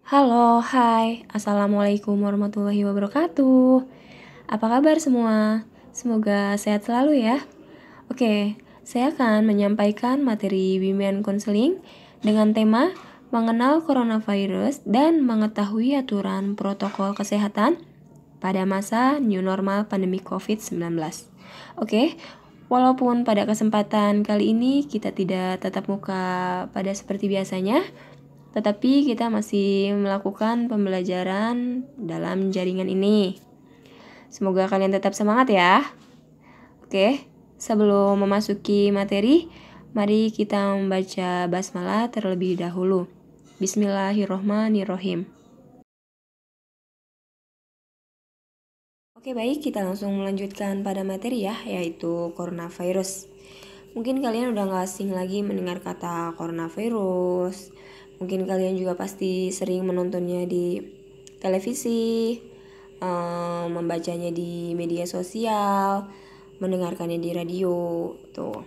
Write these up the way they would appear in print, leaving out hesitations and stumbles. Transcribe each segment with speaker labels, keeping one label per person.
Speaker 1: Halo, hai, Assalamualaikum warahmatullahi wabarakatuh. Apa kabar semua? Semoga sehat selalu ya. Oke, saya akan menyampaikan materi bimbingan konseling dengan tema mengenal coronavirus dan mengetahui aturan protokol kesehatan pada masa new normal pandemi COVID-19. Oke, walaupun pada kesempatan kali ini kita tidak tatap muka pada seperti biasanya, tetapi kita masih melakukan pembelajaran dalam jaringan ini. Semoga kalian tetap semangat ya. Oke, sebelum memasuki materi, mari kita membaca basmalah terlebih dahulu. Bismillahirrohmanirrohim. Oke, baik, kita langsung melanjutkan pada materi ya, yaitu coronavirus. Mungkin kalian udah gak asing lagi mendengar kata coronavirus. Mungkin kalian juga pasti sering menontonnya di televisi, membacanya di media sosial, mendengarkannya di radio, tuh.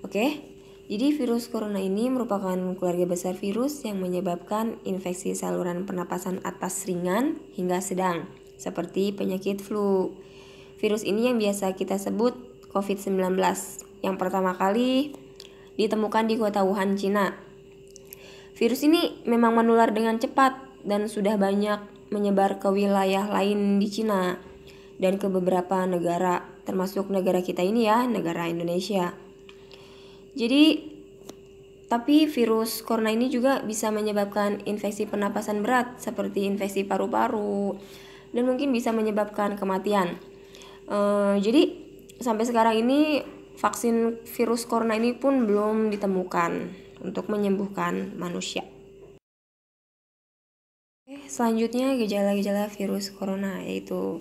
Speaker 1: Oke, jadi virus corona ini merupakan keluarga besar virus yang menyebabkan infeksi saluran pernapasan atas ringan hingga sedang, seperti penyakit flu. Virus ini yang biasa kita sebut COVID-19, yang pertama kali ditemukan di kota Wuhan, Cina. Virus ini memang menular dengan cepat dan sudah banyak menyebar ke wilayah lain di Cina dan ke beberapa negara, termasuk negara kita ini ya, negara Indonesia. Jadi, tapi virus corona ini juga bisa menyebabkan infeksi pernapasan berat seperti infeksi paru-paru dan mungkin bisa menyebabkan kematian. Jadi sampai sekarang ini vaksin virus corona ini pun belum ditemukan untuk menyembuhkan manusia. Selanjutnya gejala-gejala virus corona yaitu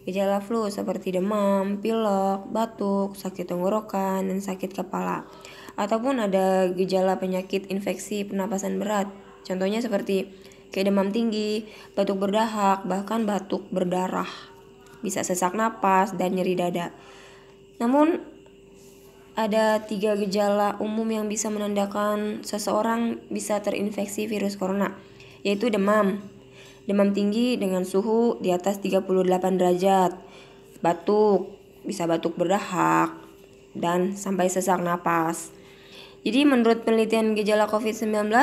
Speaker 1: gejala flu seperti demam, pilek, batuk, sakit tenggorokan, dan sakit kepala. Ataupun ada gejala penyakit infeksi pernapasan berat. Contohnya seperti kayak demam tinggi, batuk berdahak, bahkan batuk berdarah. Bisa sesak napas dan nyeri dada. Namun ada 3 gejala umum yang bisa menandakan seseorang bisa terinfeksi virus corona, yaitu demam tinggi dengan suhu di atas 38 derajat, batuk, bisa batuk berdahak, dan sampai sesak napas. Jadi menurut penelitian gejala COVID-19,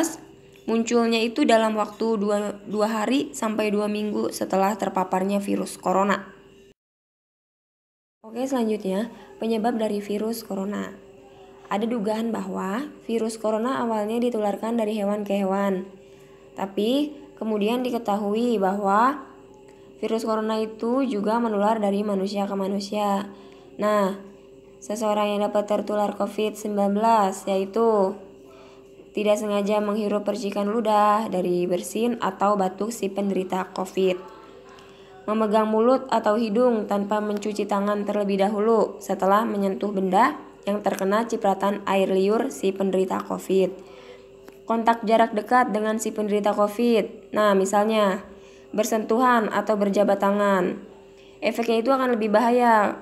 Speaker 1: munculnya itu dalam waktu 2 hari sampai 2 minggu setelah terpaparnya virus corona. Oke, selanjutnya penyebab dari virus corona. Ada dugaan bahwa virus corona awalnya ditularkan dari hewan ke hewan. Tapi kemudian diketahui bahwa virus corona itu juga menular dari manusia ke manusia. Nah, seseorang yang dapat tertular COVID-19 yaitu tidak sengaja menghirup percikan ludah dari bersin atau batuk si penderita COVID. Memegang mulut atau hidung tanpa mencuci tangan terlebih dahulu setelah menyentuh benda yang terkena cipratan air liur si penderita COVID. Kontak jarak dekat dengan si penderita COVID. Nah, misalnya bersentuhan atau berjabat tangan. Efeknya itu akan lebih bahaya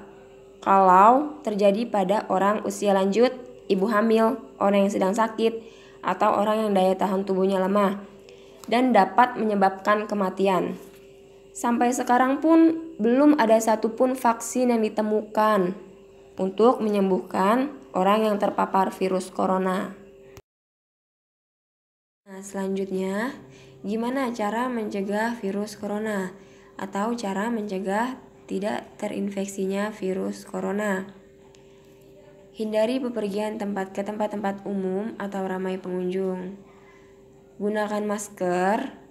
Speaker 1: kalau terjadi pada orang usia lanjut, ibu hamil, orang yang sedang sakit, atau orang yang daya tahan tubuhnya lemah, dan dapat menyebabkan kematian. Sampai sekarang pun belum ada satupun vaksin yang ditemukan untuk menyembuhkan orang yang terpapar virus corona. Nah, selanjutnya, gimana cara mencegah virus corona atau cara mencegah tidak terinfeksinya virus corona? Hindari bepergian ke tempat-tempat umum atau ramai pengunjung. Gunakan masker.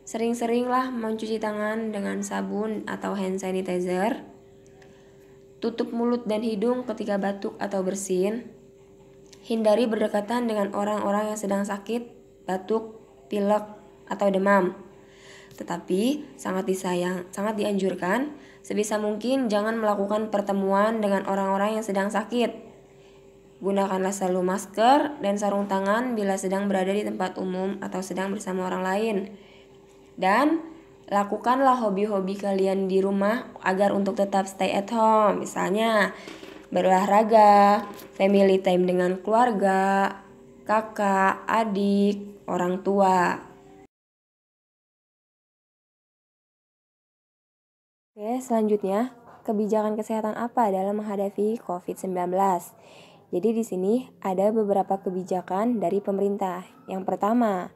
Speaker 1: Sering-seringlah mencuci tangan dengan sabun atau hand sanitizer. Tutup mulut dan hidung ketika batuk atau bersin. Hindari berdekatan dengan orang-orang yang sedang sakit, batuk, pilek, atau demam. Tetapi sangat dianjurkan sebisa mungkin jangan melakukan pertemuan dengan orang-orang yang sedang sakit. Gunakanlah selalu masker dan sarung tangan bila sedang berada di tempat umum atau sedang bersama orang lain. Dan lakukanlah hobi-hobi kalian di rumah agar untuk tetap stay at home. Misalnya berolahraga, family time dengan keluarga, kakak, adik, orang tua. Oke, selanjutnya, kebijakan kesehatan apa dalam menghadapi COVID-19? Jadi di sini ada beberapa kebijakan dari pemerintah. Yang pertama,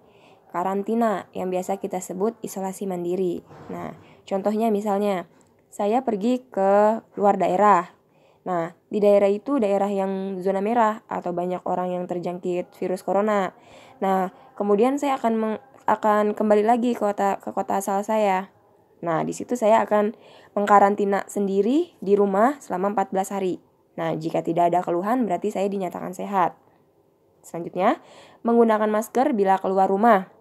Speaker 1: karantina yang biasa kita sebut isolasi mandiri. Nah, contohnya misalnya, saya pergi ke luar daerah. Nah, di daerah itu daerah yang zona merah atau banyak orang yang terjangkit virus corona. Nah, kemudian saya akan kembali lagi ke kota asal saya. Nah, di situ saya akan mengkarantina sendiri di rumah selama 14 hari. Nah, jika tidak ada keluhan berarti saya dinyatakan sehat. Selanjutnya, menggunakan masker bila keluar rumah.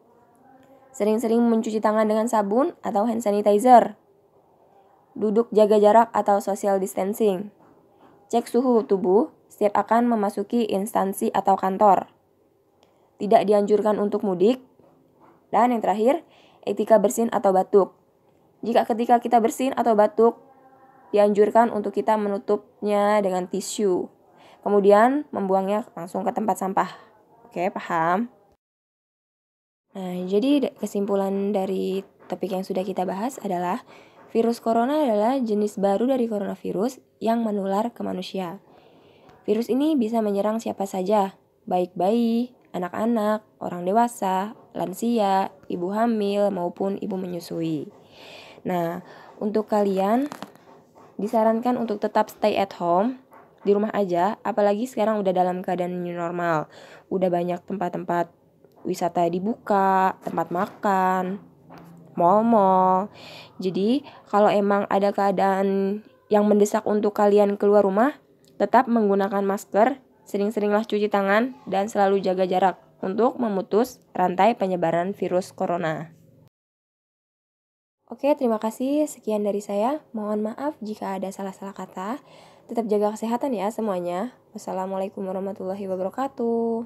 Speaker 1: Sering-sering mencuci tangan dengan sabun atau hand sanitizer. Duduk jaga jarak atau social distancing. Cek suhu tubuh setiap akan memasuki instansi atau kantor. Tidak dianjurkan untuk mudik. Dan yang terakhir, etika bersin atau batuk. Jika ketika kita bersin atau batuk, dianjurkan untuk kita menutupnya dengan tisu. Kemudian membuangnya langsung ke tempat sampah. Oke, paham? Nah, jadi kesimpulan dari topik yang sudah kita bahas adalah virus corona adalah jenis baru dari coronavirus yang menular ke manusia. Virus ini bisa menyerang siapa saja, baik bayi, anak-anak, orang dewasa, lansia, ibu hamil, maupun ibu menyusui. Nah, untuk kalian disarankan untuk tetap stay at home, di rumah aja, apalagi sekarang udah dalam keadaan new normal. Udah banyak tempat-tempat wisata dibuka, tempat makan, mall-mall. Jadi, kalau emang ada keadaan yang mendesak untuk kalian keluar rumah, tetap menggunakan masker, sering-seringlah cuci tangan, dan selalu jaga jarak untuk memutus rantai penyebaran virus corona. Oke, terima kasih. Sekian dari saya. Mohon maaf jika ada salah-salah kata. Tetap jaga kesehatan ya semuanya. Wassalamualaikum warahmatullahi wabarakatuh.